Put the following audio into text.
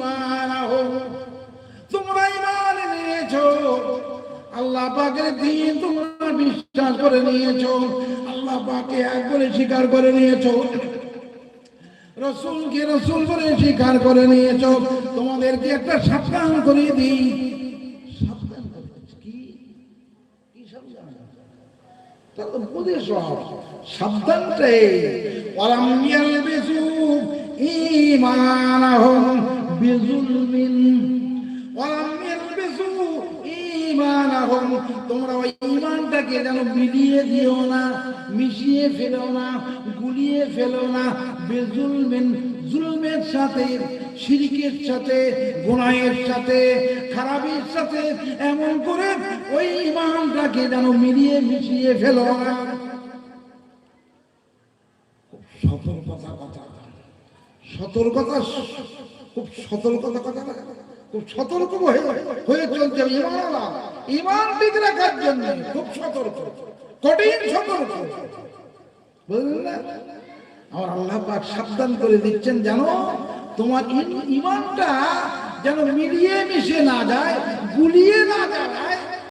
ঈমানাহুম, তোমরা ঈমান এনেছো, আল্লাহ পাকের দ্বীন তোমরা বিশ্বাস করে নিয়েছো, আল্লাহ পাককে এক বলে স্বীকার করে নিয়েছো, রাসূলকে রাসূল বলে স্বীকার করে নিয়েছো। তোমাদেরকে একটা সাবধান করে দিই, সাবধান কি কি সাবধান? তাহলে উপদেশ সাবধানটাই ওয়ালাম ইয়ালবিসু ঈমানাহুম বিযুলমিন, ওয়ালাম ইয়ালবিসু ঈমানাহুম, তোমরা ওই ঈমানটাকে যেন মিলিয়ে দিও না, মিশিয়ে ফেলো না, গুলিয়ে ফেলো না, বিযুলমিন, জুলমের সাথে, শিরকের সাথে, গুনাহের সাথে, খারাপের সাথে, এমন করে ওই ঈমানটাকে যেন মিলিয়ে মিশিয়ে ফেলো না। সতর্কতা কথা, সতর্কতা, খুব সতর্কতা কথা, খুব সতর্ক হয়ে চলতে হবে। ঈমান ঠিক রাখার জন্য খুব সতর্ক, কঠিন সতর্ক, বুঝলেন না? আমার আল্লাহ পাক সাবধান করে দিচ্ছেন, জানো তোমার ঈমানটা যেন মিলিয়ে মিশে না যায়, গুলিয়ে না যায়,